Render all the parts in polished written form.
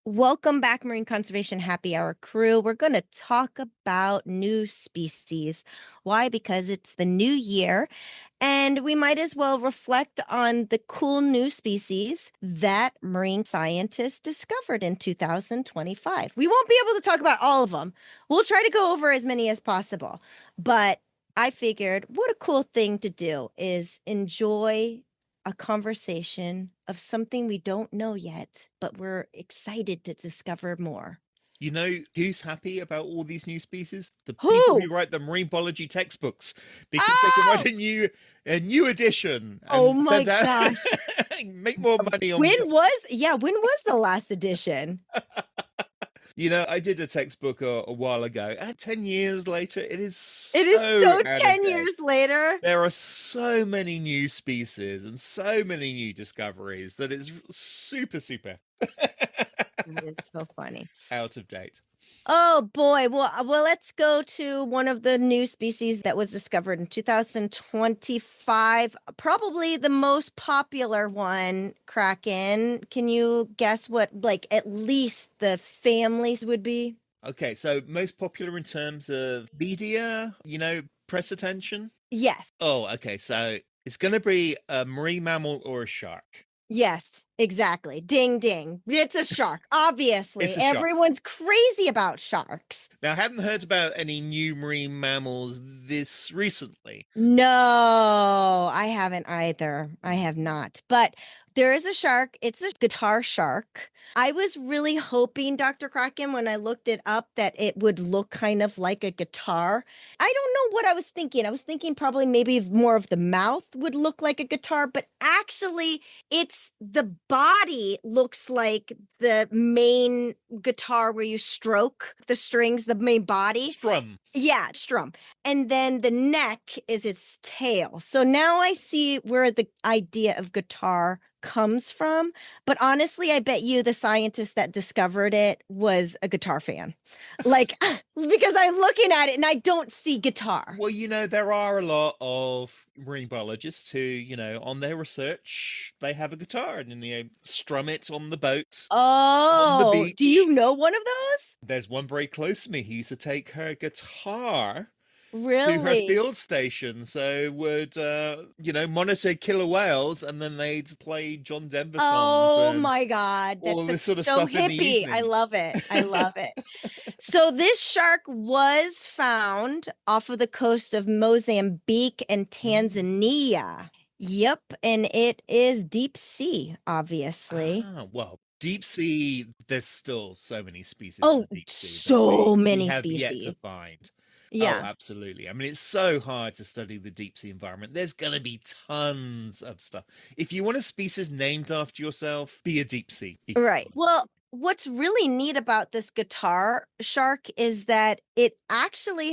Welcome back, Marine Conservation Happy Hour crew. We're going to talk about new species. Why? Because it's the new year, and we might as well reflect on the cool new species that marine scientists discovered in 2025. We won't be able to talk about all of them. We'll try to go over as many as possible. But I figured what a cool thing to do is enjoy a conversation of something we don't know yet, but we're excited to discover more. You know who's happy about all these new species? The people Who? who write the marine biology textbooks, because they can write Oh, a new edition oh and my send out gosh. make more money on When was the last edition? I did a textbook a while ago, and 10 years later it is It is so so out of 10 date. years later. There are so many new species and so many new discoveries that it's super It is so funny. out of date. Oh boy. Well, let's go to one of the new species that was discovered in 2025. Probably the most popular one, Kraken. Can you guess what, like, at least the families would be? Okay, so most popular in terms of media, press attention. Yes. Oh, okay. So it's going to be a marine mammal or a shark. Yes, exactly. Ding ding. It's a shark. Obviously, It's a shark. everyone's crazy about sharks. Now, I haven't heard about any new marine mammals this recently. No, I haven't either. I have not. But there is a shark. It's a guitar shark. I was really hoping, Dr. Kraken, when I looked it up, that it would look kind of like a guitar. I don't know what I was thinking. I was thinking probably maybe more of the mouth would look like a guitar, but actually, it's the body looks like the main guitar where you stroke the strings, the main body. Strum. Yeah, strum. And then the neck is its tail. So now I see where the idea of guitar comes from. But honestly, I bet you the scientist that discovered it was a guitar fan. Like, because I'm looking at it and I don't see guitar. Well, there are a lot of marine biologists who, on their research, they have a guitar and then they strum it on the boat, on the Oh, do you beach. know one of those? There's one very close to me who used to take her guitar to her Really? field station, so would monitor killer whales, and then they'd play John Denver songs Oh and my God. all That's this sort of so stuff in the hippie. I evening. love it. I love it. So this shark was found off of the coast of Mozambique and Tanzania. Yep, and it is deep sea, obviously. Well, deep sea, there's still so many species in Oh, the deep sea that so we many have yet to species. find. Oh, Yeah. absolutely. I mean, it's so hard to study the deep sea environment. There's going to be tons of stuff. If you want a species named after yourself, be a deep sea Right. ecologist. Well, what's really neat about this guitar shark is that it actually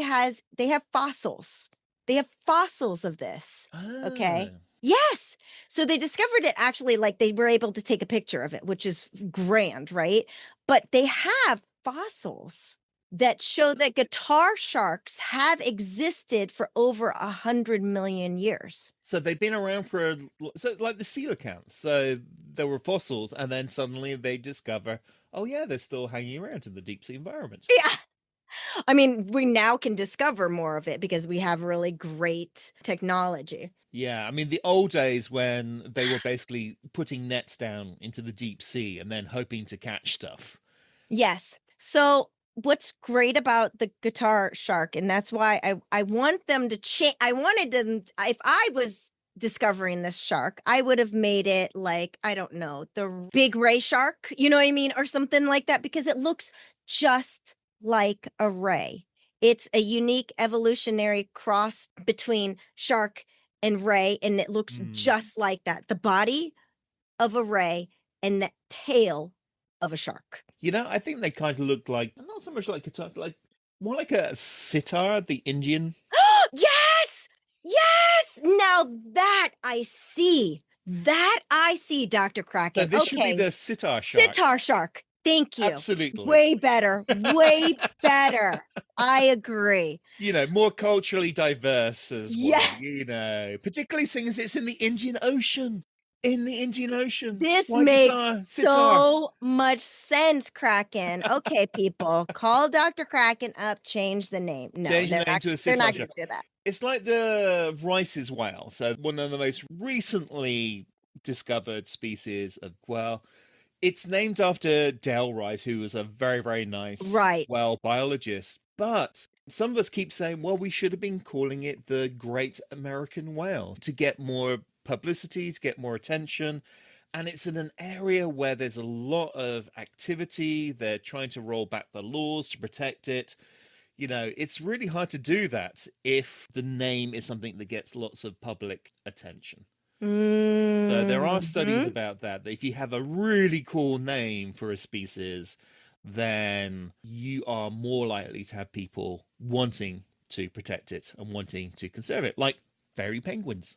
they have fossils. They have fossils of this. Okay. Oh. Yes. So they discovered it actually, like they were able to take a picture of it, which is grand, right? But they have fossils that show that guitar sharks have existed for over 100 million years. So they've been around so like the coelacanths. So there were fossils, and then suddenly they discover, oh yeah, they're still hanging around in the deep sea environment. Yeah. I mean, we now can discover more of it because we have really great technology. Yeah, I mean the old days when they were basically putting nets down into the deep sea and then hoping to catch stuff. Yes. So what's great about the guitar shark, and that's why I want them to change. I wanted them, if I was discovering this shark, I would have made it like, I don't know, the big ray shark, you know what I mean? Or something like that, because it looks just like a ray. It's a unique evolutionary cross between shark and ray, and it looks Mm. just like that. The body of a ray and the tail of a shark. I think they kind of look like not so much like guitars, like more like a sitar, the Indian. Yes! Yes! Now that I see. That I see, Dr. So Kraken. this should be Okay. the sitar shark. Sitar shark. Thank you. Absolutely. Way better. Way better. I agree. More culturally diverse as well. Yeah. Particularly seeing as it's in the Indian Ocean. in the Indian Ocean. This Like makes Sitar. so much sense, Craken. Okay, people, call Dr. Craken up, change the name. No, Change the name to a they're not Sitar going shell. to do that. It's like the Rice's whale. So one of the most recently discovered species of whale. It's named after Dale Rice, who was a very, very nice Right. whale biologist. But some of us keep saying, well, we should have been calling it the Great American Whale to get more publicity, to get more attention. And it's in an area where there's a lot of activity. They're trying to roll back the laws to protect it. You know, it's really hard to do that if the name is something that gets lots of public attention. So there are studies Mm-hmm. about that. That if you have a really cool name for a species, then you are more likely to have people wanting to protect it and wanting to conserve it, like fairy penguins.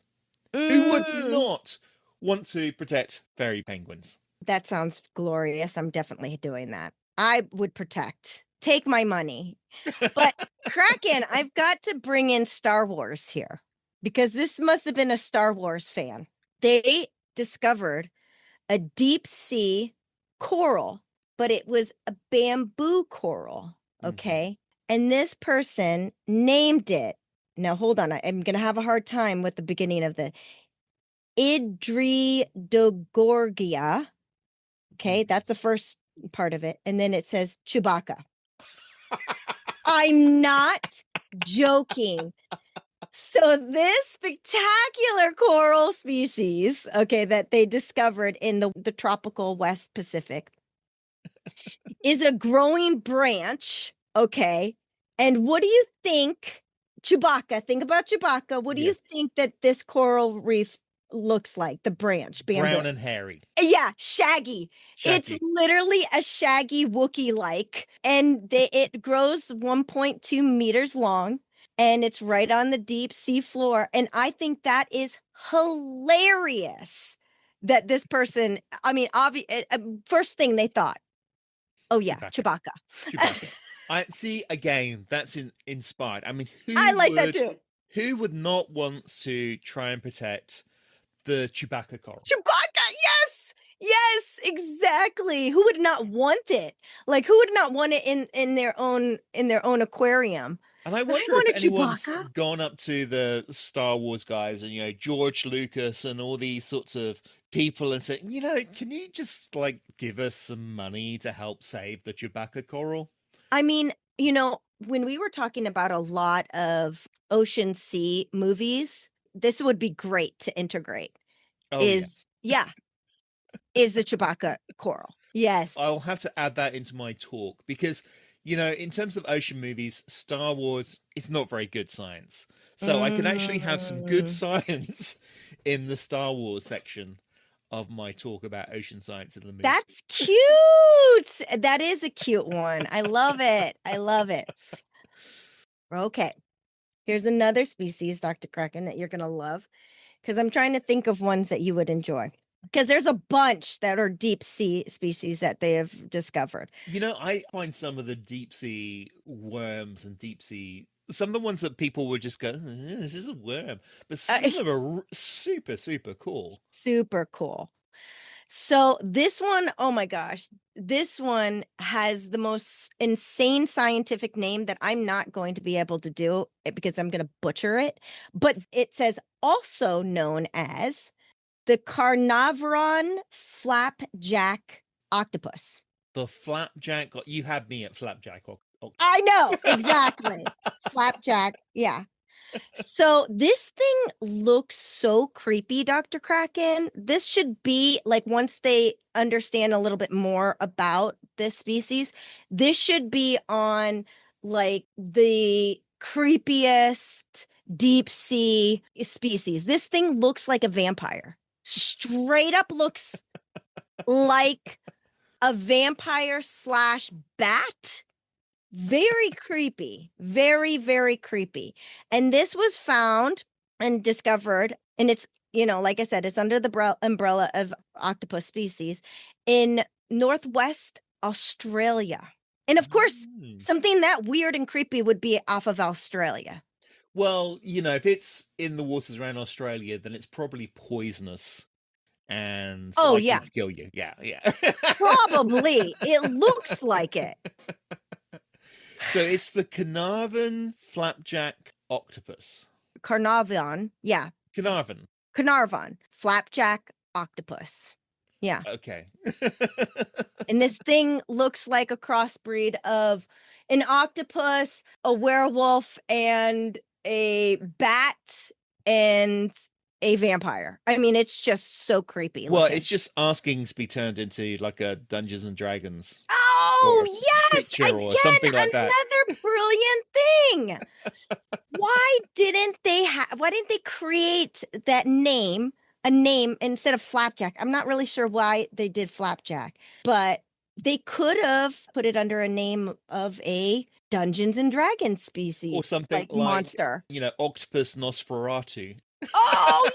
Who would Mm. not want to protect fairy penguins? That sounds glorious. I'm definitely doing that. I would protect. Take my money. But Kraken, I've got to bring in Star Wars here because this must have been a Star Wars fan. They discovered a deep sea coral, but it was a bamboo coral. Okay. And this person named it. Now, hold on. I'm going to have a hard time with the beginning of the Idridogorgia. Okay. That's the first part of it. And then it says Chewbacca. I'm not joking. So this spectacular coral species, okay, that they discovered in the tropical West Pacific is a growing branch, okay? And what do you think, Chewbacca, think about Chewbacca. What do you Yes. think that this coral reef looks like, the branch, bamboo? Brown and hairy. Yeah, shaggy. It's literally a shaggy Wookiee-like, and it grows 1.2 meters long, and it's right on the deep sea floor. And I think that is hilarious that this person, I mean, first thing they thought, oh yeah, Chewbacca. Chewbacca. I see again. That's inspired. I mean, I like that too. who would not want to try and protect the Chewbacca coral? Chewbacca, yes, yes, exactly. Who would not want it? Like, who would not want it in their own aquarium? And I wonder if anyone's gone up to the Star Wars guys and, you know, George Lucas and all these sorts of people and said, you know, can you just like give us some money to help save the Chewbacca coral? I mean, you know, when we were talking about a lot of ocean sea movies, this would be great to integrate. Oh, yes. Yeah. Is the Chewbacca coral. Yes. I'll have to add that into my talk because, you know, in terms of ocean movies, Star Wars is not very good science. So I can actually have some good science in the Star Wars section of my talk about ocean science in the movie. That's cute. That is a cute one. I love it. I love it. Okay. Here's another species, Dr. Craken, that you're going to love because I'm trying to think of ones that you would enjoy. Because there's a bunch that are deep sea species that they have discovered. You know, I find some of the deep sea worms and some of the ones that people would just go, this is a worm. But some of them are super, super cool. Super cool. So this one, oh my gosh, this one has the most insane scientific name that I'm not going to be able to do because I'm going to butcher it. But it says also known as the Carnarvon flapjack octopus. The flapjack, you had me at flapjack. I know, exactly. Flapjack, yeah. So this thing looks so creepy, Dr. Kraken. This should be like once they understand a little bit more about this species, this should be on like the creepiest deep sea species. This thing looks like a vampire. Straight up looks like a vampire slash bat. Very creepy. Very, very creepy. And this was found and discovered, and it's, you know, like I said, it's under the umbrella of octopus species in Northwest Australia. And of course, something that weird and creepy would be off of Australia. Well, you know, if it's in the waters around Australia, then it's probably poisonous and Oh, likely yeah, to kill you. Yeah. probably. It looks like it. So it's the Carnarvon flapjack octopus. Carnarvon. Yeah. Carnarvon. Carnarvon. Flapjack octopus. Yeah. Okay. And this thing looks like a crossbreed of an octopus, a werewolf, and a bat and a vampire. I mean, it's just so creepy Well, looking. it's just asking to be turned into like a Dungeons and Dragons Oh, or yes! picture or Again, something like that. another brilliant thing. Why didn't they create that name, a name instead of Flapjack? I'm not really sure why they did Flapjack, but they could have put it under a name of a Dungeons and Dragons species Or something like like, monster. Octopus Nosferatu. Oh,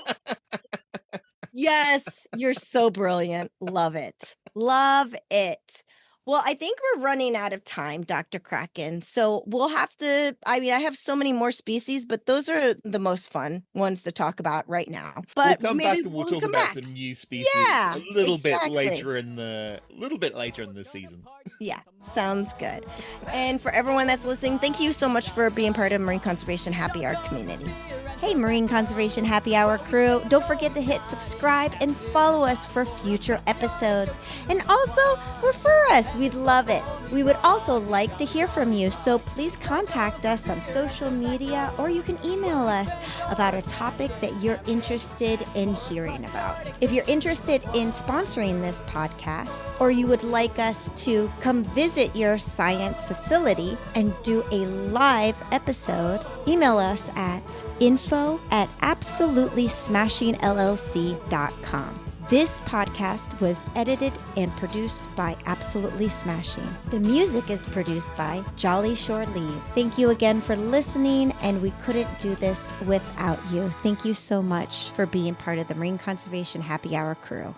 yes, you're so brilliant. Love it. Love it. Well, I think we're running out of time, Dr. Kraken. So we'll have to, I mean, I have so many more species, but those are the most fun ones to talk about right now. We'll But come maybe back and we'll talk come about back. some new species Yeah, a little bit exactly. later in the season. Yeah, sounds good. And for everyone that's listening, thank you so much for being part of Marine Conservation Happy Hour community. Hey, Marine Conservation Happy Hour crew, don't forget to hit subscribe and follow us for future episodes. And also, refer us. We'd love it. We would also like to hear from you, so please contact us on social media, or you can email us about a topic that you're interested in hearing about. If you're interested in sponsoring this podcast, or you would like us to come visit your science facility and do a live episode, email us at info@absolutelysmashingllc.com. This podcast was edited and produced by Absolutely Smashing. The music is produced by Jolly Shore Leave. Thank you again for listening, and we couldn't do this without you. Thank you so much for being part of the Marine Conservation Happy Hour crew.